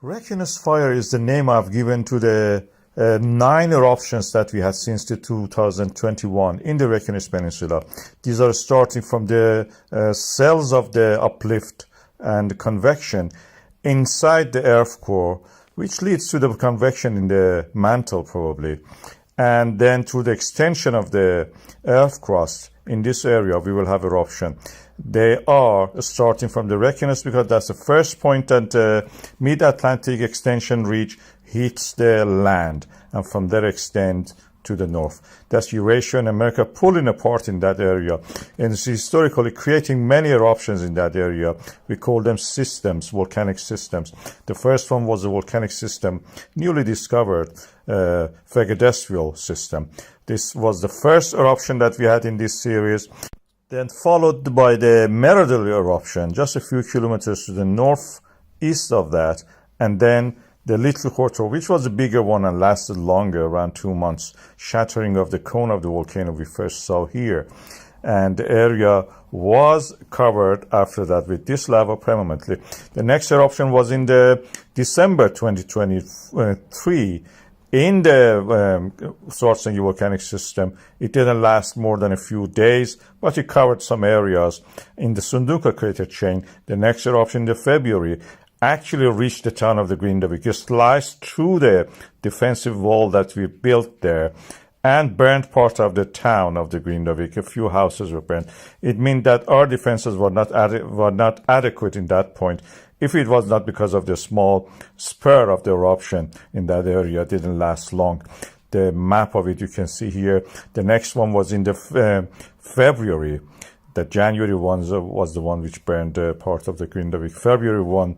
Reykjanes fire is the name I've given to the 9 eruptions that we had since the 2021 in the Reykjanes Peninsula. These are starting from the cells of the uplift and convection inside the earth core, which leads to the convection in the mantle probably. And then through the extension of the earth crust in this area, we will have eruption. They are starting from the Reykjanes because that's the first point that the mid-Atlantic extension ridge hits the land, and from there extend to the north. That's Eurasia and America pulling apart in that area, and it's historically creating many eruptions in that area. We call them systems, volcanic systems. The first one was a volcanic system, newly discovered, Vegadesvial system. This was the first eruption that we had in this series. Then followed by the Meridal eruption, just a few kilometers to the northeast of that, and then the Little Quarter, which was a bigger one and lasted longer, around 2 months, shattering of the cone of the volcano we first saw here. And the area was covered after that with this lava permanently. The next eruption was in the December 2023 in the Svartsengi volcanic system. It didn't last more than a few days, but it covered some areas in the Sunduka crater chain. The next eruption in the February actually reached the town of the Grindavik. It sliced through the defensive wall that we built there and burned part of the town of the Grindavik. A few houses were burned. It meant that our defenses were not adequate in that point. If it was not because of the small spur of the eruption in that area, it didn't last long. The map of it you can see here. The next one was in the February. The January one was the one which burned part of the Grindavik. February one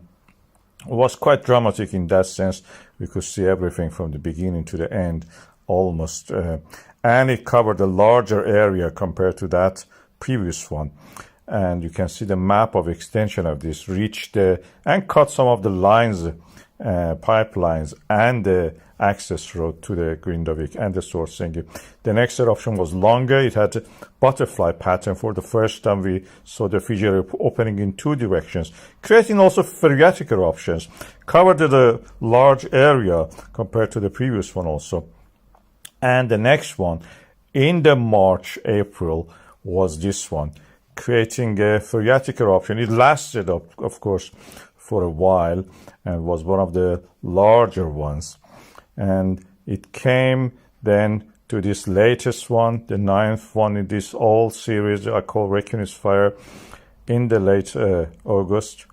was quite dramatic in that sense. We could see everything from the beginning to the end almost. And it covered a larger area compared to that previous one. And you can see the map of extension of this reached and cut some of the lines, pipelines, and the access road to the Grindavik and the Svartsengi. The next eruption was longer. It had a butterfly pattern. For the first time, we saw the fissure opening in 2 directions, creating also phreatic eruptions, covered a large area compared to the previous one also. And the next one in the March, April was this one, creating a phreatic eruption. It lasted, of course, for a while and was one of the larger ones. And it came then to this latest one, the 9th one in this whole series I call Reykjanes fire, in the late August.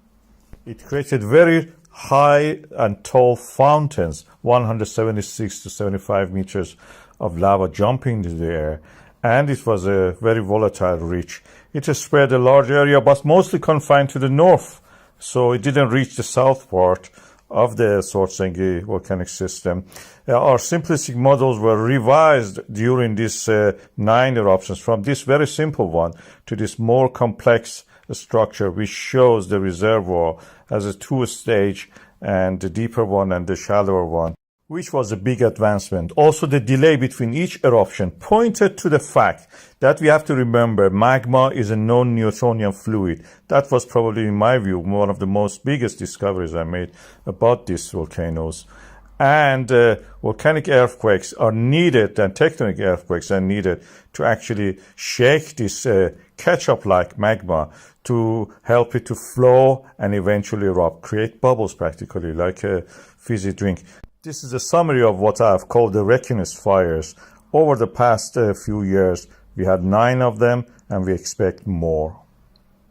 It created very high and tall fountains, 176 to 75 meters of lava jumping into the air. And it was a very volatile ridge. It has spread a large area, but mostly confined to the north. So it didn't reach the south part of the Svartsengi volcanic system. Our simplistic models were revised during these 9 eruptions from this very simple one to this more complex structure, which shows the reservoir as a 2-stage, and the deeper one and the shallower one, which was a big advancement. Also, the delay between each eruption pointed to the fact that we have to remember magma is a non-Newtonian fluid. That was probably, in my view, one of the most biggest discoveries I made about these volcanoes. And volcanic earthquakes are needed, and tectonic earthquakes are needed to actually shake this ketchup-like magma to help it to flow and eventually erupt, create bubbles practically, like a fizzy drink. This is a summary of what I have called the Reykjanes fires. Over the past few years, we had 9 of them, and we expect more.